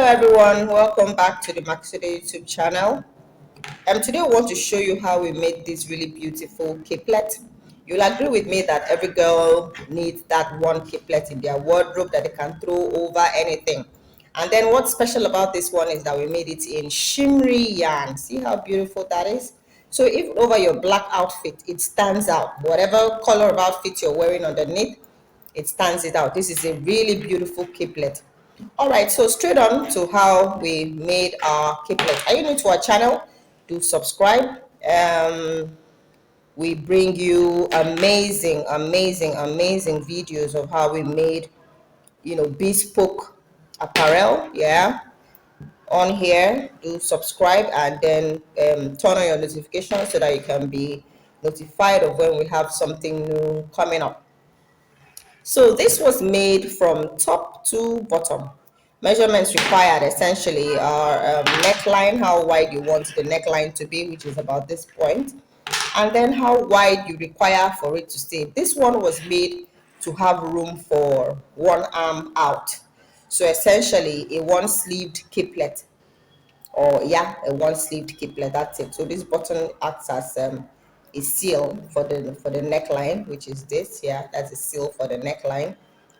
everyone, welcome back to the Makisode YouTube channel. Today I want to show you how we made this really beautiful caplet. You'll agree with me that every girl needs that one caplet in their wardrobe that they can throw over anything. And then what's special about this one is that we made it in shimmery yarn. See how beautiful that is? So even over your black outfit, it stands out. Whatever color of outfit you're wearing underneath, it stands it out. This is a really beautiful caplet. All right, so straight on to how we made our caplet. Are you new to our channel? Do subscribe. We bring you amazing videos of how we made, bespoke apparel. Yeah, on here, do subscribe and then turn on your notifications so that you can be notified of when we have something new coming up. So this was made from top to bottom. Measurements required essentially are neckline, how wide you want the neckline to be, which is about this point, and then how wide you require for it to stay. This one was made to have room for one arm out. So essentially a one-sleeved caplet, or yeah, a one-sleeved caplet, that's it. So this button acts as a seal for the neckline, which is this. Yeah, that's a seal for the neckline.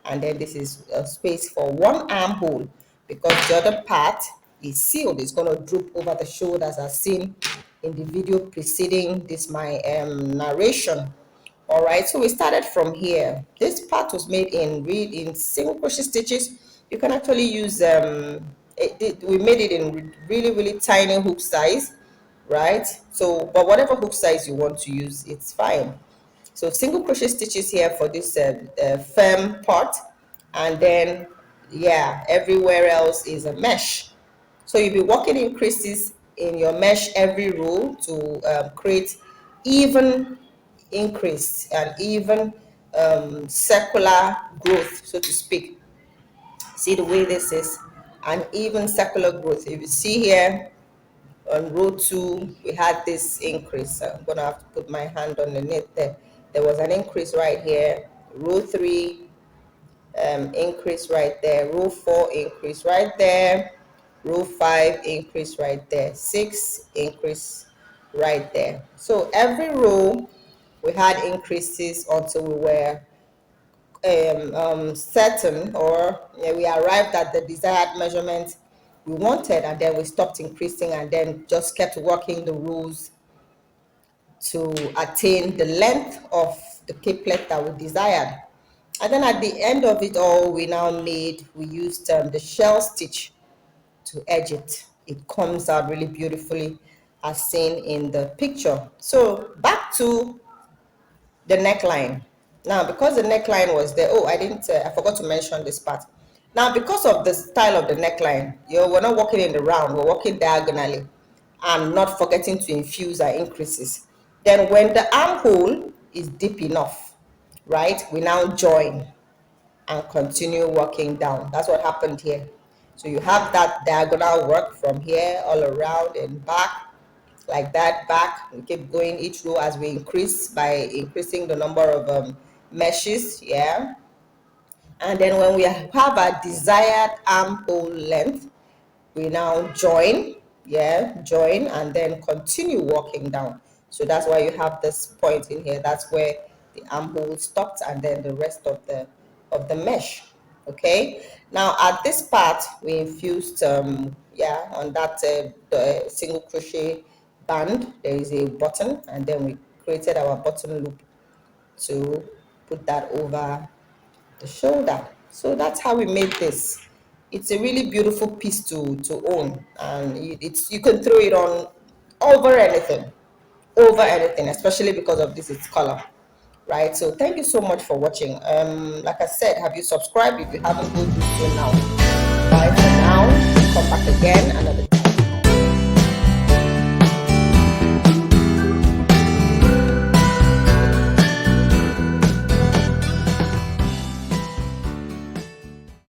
And then this is a space for one armhole, because the other part is sealed. It's going to droop over the shoulders as seen in the video preceding this my narration. All right, so we started from here. This part was made in single crochet stitches. You can actually use we made it in really tiny hook size, right? So but whatever hook size you want to use, it's fine. So single crochet stitches here for this firm part, and then yeah, everywhere else is a mesh. So you'll be working in creases in your mesh every row to create even increase and even circular growth, so to speak. See the way this is an even circular growth. If you see here on row 2, we had this increase. I'm gonna have to put my hand underneath there. There was an increase right here. Row 3, increase right there. Row 4, increase right there. Row 5, increase right there. 6, increase right there. So every row we had increases until we were certain, or we arrived at the desired measurement we wanted, and then we stopped increasing and then just kept working the rows to attain the length of the caplet that we desired. And then at the end of it all, we used the shell stitch to edge it. It comes out really beautifully as seen in the picture. So back to the neckline. Now, because the neckline was there, I forgot to mention this part. Now, because of the style of the neckline, we're not working in the round, we're working diagonally, and not forgetting to infuse our increases. Then when the armhole is deep enough, right, we now join and continue working down. That's what happened here. So you have that diagonal work from here all around and back, like that, back. We keep going each row as we increase by increasing the number of meshes. Yeah, and then when we have our desired armhole length, we now join. Yeah, join and then continue walking down. So that's why you have this point in here. That's where the armhole stopped, and then the rest of the mesh. Okay, now at this part we infused on that the single crochet band, there is a button, and then we created our button loop to put that over the shoulder. So that's how we made this. It's a really beautiful piece to own, and you can throw it on over anything, especially because of this its color, right? So thank you so much for watching. Like I said, have you subscribed? If you haven't, go do so now. Bye for now. Come back again another time.